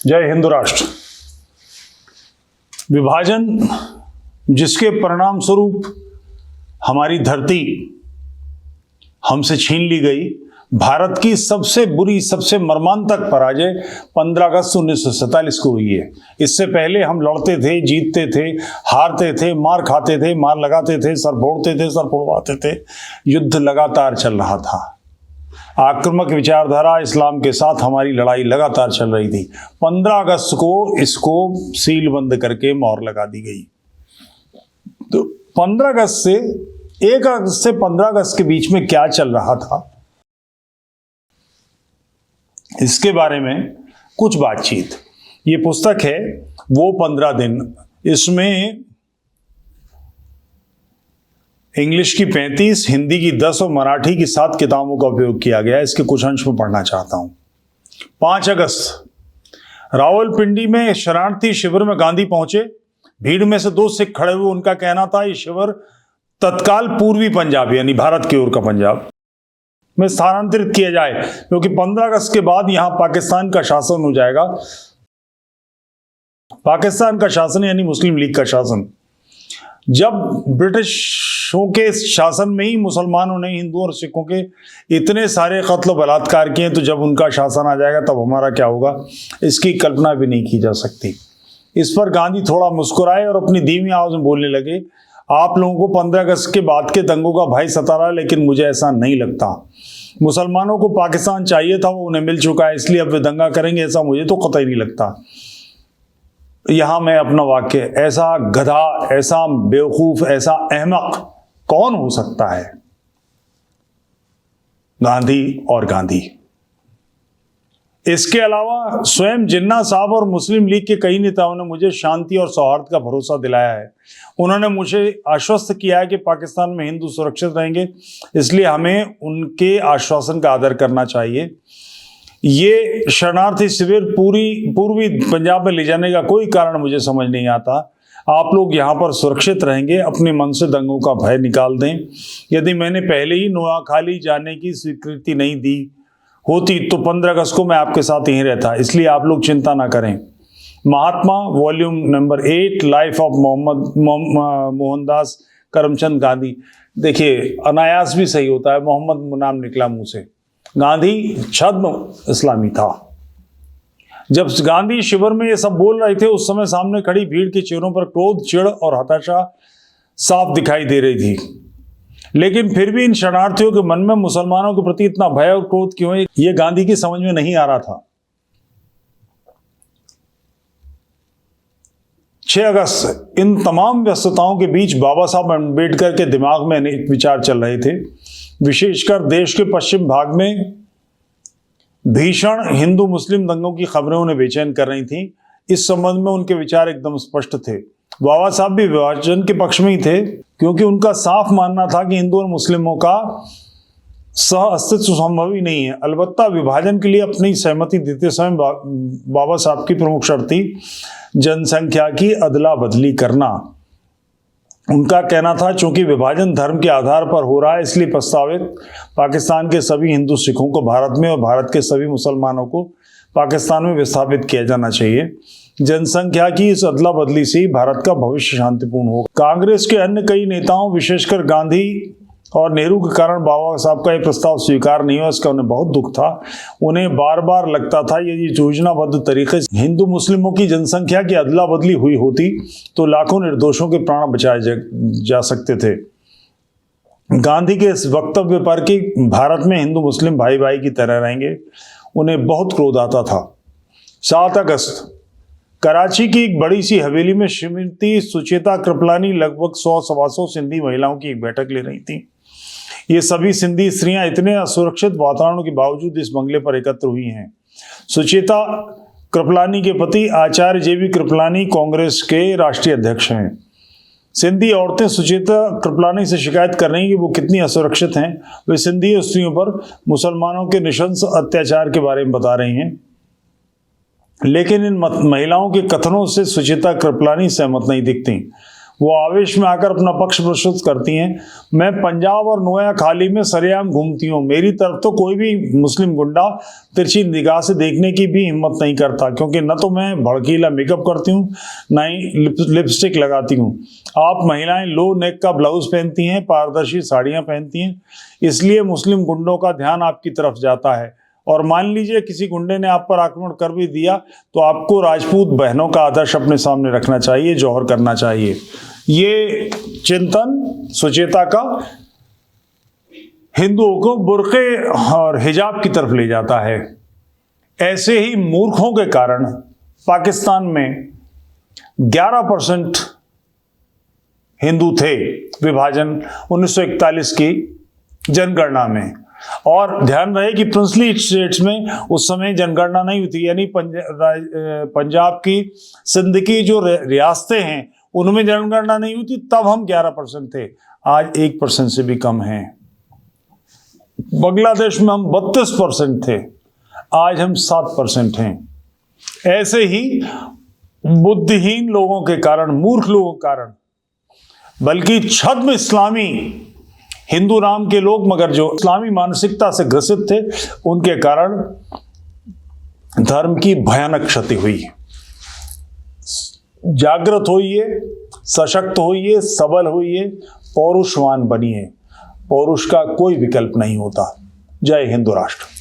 जय हिंदू राष्ट्र। विभाजन जिसके परिणाम स्वरूप हमारी धरती हमसे छीन ली गई, भारत की सबसे बुरी, सबसे मर्मांतक पराजय 15 अगस्त 1947 को हुई है। इससे पहले हम लड़ते थे, जीतते थे, हारते थे, मार खाते थे, मार लगाते थे, सर फोड़ते थे, सर फोड़वाते थे। युद्ध लगातार चल रहा था। आक्रामक विचारधारा इस्लाम के साथ हमारी लड़ाई लगातार चल रही थी। 15 अगस्त को इसको सील बंद करके मोहर लगा दी गई। तो 15 अगस्त से 1 अगस्त से 15 अगस्त के बीच में क्या चल रहा था, इसके बारे में कुछ बातचीत। ये पुस्तक है वो 15 दिन। इसमें इंग्लिश की 35, हिंदी की 10 और मराठी की 7 किताबों का उपयोग किया गया है। इसके कुछ अंश में पढ़ना चाहता हूं। 5 अगस्त रावलपिंडी में शरणार्थी शिविर में गांधी पहुंचे। भीड़ में से 2 सिख खड़े हुए। उनका कहना था ये शिविर तत्काल पूर्वी पंजाब यानी भारत की ओर का पंजाब में स्थानांतरित किया जाए, क्योंकि 15 अगस्त के बाद यहां पाकिस्तान का शासन हो जाएगा। पाकिस्तान का शासन यानी मुस्लिम लीग का शासन। जब ब्रिटिशों के शासन में ही मुसलमानों ने हिंदुओं और सिखों के इतने सारे कत्ल बलात्कार किए, तो जब उनका शासन आ जाएगा तब हमारा क्या होगा, इसकी कल्पना भी नहीं की जा सकती। इस पर गांधी थोड़ा मुस्कुराए और अपनी धीमी आवाज में बोलने लगे, आप लोगों को 15 अगस्त के बाद के दंगों का भय सता रहा है, लेकिन मुझे ऐसा नहीं लगता। मुसलमानों को पाकिस्तान चाहिए था, वो उन्हें मिल चुका है, इसलिए अब वे दंगा करेंगे, ऐसा मुझे तो कतई नहीं लगता। यहां मैं अपना वाक्य, ऐसा गधा, ऐसा बेवकूफ, ऐसा अहमक कौन हो सकता है? गांधी और गांधी। इसके अलावा स्वयं जिन्ना साहब और मुस्लिम लीग के कई नेताओं ने मुझे शांति और सौहार्द का भरोसा दिलाया है। उन्होंने मुझे आश्वस्त किया है कि पाकिस्तान में हिंदू सुरक्षित रहेंगे, इसलिए हमें उनके आश्वासन का आदर करना चाहिए। ये शरणार्थी शिविर पूर्वी पंजाब में ले जाने का कोई कारण मुझे समझ नहीं आता। आप लोग यहाँ पर सुरक्षित रहेंगे, अपने मन से दंगों का भय निकाल दें। यदि मैंने पहले ही नोआखाली जाने की स्वीकृति नहीं दी होती तो 15 अगस्त को मैं आपके साथ यहीं रहता, इसलिए आप लोग चिंता ना करें। Mahatma volume number 8, life of Mohandas Karamchand Gandhi. देखिए, अनायास भी सही होता है, मोहम्मद नाम निकला मुंह से। गांधी छद्म इस्लामी था। जब गांधी शिविर में ये सब बोल रहे थे, उस समय सामने खड़ी भीड़ के चेहरों पर क्रोध, चिढ़ और हताशा साफ दिखाई दे रही थी। लेकिन फिर भी इन शरणार्थियों के मन में मुसलमानों के प्रति इतना भय और क्रोध क्यों है, ये गांधी की समझ में नहीं आ रहा था। 6 अगस्त इन तमाम व्यस्तताओं के बीच बाबा साहब अम्बेडकर के दिमाग में अनेक विचार चल रहे थे। विशेषकर देश के पश्चिम भाग में भीषण हिंदू मुस्लिम दंगों की खबरें उन्हें बेचैन कर रही थीं। इस संबंध में उनके विचार एकदम स्पष्ट थे। बाबा साहब भी विभाजन के पक्ष में ही थे, क्योंकि उनका साफ मानना था कि हिंदू और मुस्लिमों का सह अस्तित्व संभव ही नहीं है। अलबत्ता विभाजन के लिए अपनी सहमति देते समय बाबा साहब की प्रमुख शर्त थी जनसंख्या की अदला बदली करना। उनका कहना था, चूंकि विभाजन धर्म के आधार पर हो रहा है, इसलिए प्रस्तावित पाकिस्तान के सभी हिंदू सिखों को भारत में और भारत के सभी मुसलमानों को पाकिस्तान में विस्थापित किया जाना चाहिए। जनसंख्या की इस अदला बदली से ही भारत का भविष्य शांतिपूर्ण होगा। कांग्रेस के अन्य कई नेताओं, विशेषकर गांधी और नेहरू के कारण बाबा साहब का यह प्रस्ताव स्वीकार नहीं हुआ। इसका उन्हें बहुत दुख था। उन्हें बार बार लगता था यदि योजनाबद्ध तरीके से हिंदू मुस्लिमों की जनसंख्या की अदला बदली हुई होती तो लाखों निर्दोषों के प्राण बचाए जा सकते थे। गांधी के इस वक्तव्य पर कि भारत में हिंदू मुस्लिम भाई भाई की तरह रहेंगे, उन्हें बहुत क्रोध आता था। 7 अगस्त कराची की एक बड़ी सी हवेली में श्रीमती सुचेता कृपलानी लगभग 100-125 सिंधी महिलाओं की एक बैठक ले रही थी। ये सभी सिंधी स्त्रियां इतने असुरक्षित वातावरण के बावजूद इस बंगले पर एकत्र हुई हैं। सुचेता कृपलानी के पति आचार्य जेबी कृपलानी कांग्रेस के राष्ट्रीय अध्यक्ष हैं। सिंधी औरतें सुचेता कृपलानी से शिकायत कर रही हैं कि वो कितनी असुरक्षित हैं। वे सिंधी स्त्रियों पर मुसलमानों के नृशंस अत्याचार के बारे में बता रही हैं, लेकिन इन महिलाओं के कथनों से सुचेता कृपलानी सहमत नहीं दिखती। वो आवेश में आकर अपना पक्ष प्रस्तुत करती हैं। मैं पंजाब और नोयाखाली में सरेआम घूमती हूँ, मेरी तरफ तो कोई भी मुस्लिम गुंडा तिरछी निगाह से देखने की भी हिम्मत नहीं करता, क्योंकि न तो मैं भड़कीला मेकअप करती हूँ, न ही लिपस्टिक लगाती हूँ। आप महिलाएं लो नेक का ब्लाउज पहनती हैं, पारदर्शी साड़ियाँ पहनती हैं, इसलिए मुस्लिम गुंडों का ध्यान आपकी तरफ जाता है। और मान लीजिए किसी गुंडे ने आप पर आक्रमण कर भी दिया तो आपको राजपूत बहनों का आदर्श अपने सामने रखना चाहिए, जौहर करना चाहिए। ये चिंतन सुचेता का हिंदुओं को बुर्के और हिजाब की तरफ ले जाता है। ऐसे ही मूर्खों के कारण पाकिस्तान में 11% हिंदू थे विभाजन 1941 की जनगणना में। और ध्यान रहे कि प्रिंसली स्टेट्स में उस समय जनगणना नहीं हुई थी, यानी पंजाब की सिंध की जो रियासतें हैं उनमें जनगणना नहीं हुई थी, तब हम 11% थे, आज 1% से भी कम हैं। बांग्लादेश में हम 32% थे, आज हम 7% हैं। ऐसे ही बुद्धिहीन लोगों के कारण, मूर्ख लोगों के कारण, बल्कि छद्म इस्लामी हिंदू नाम के लोग मगर जो इस्लामी मानसिकता से ग्रसित थे, उनके कारण धर्म की भयानक क्षति हुई। जागृत होइए, सशक्त होइए, सबल होइए, पौरुषवान बनिए। पौरुष का कोई विकल्प नहीं होता। जय हिंदू राष्ट्र।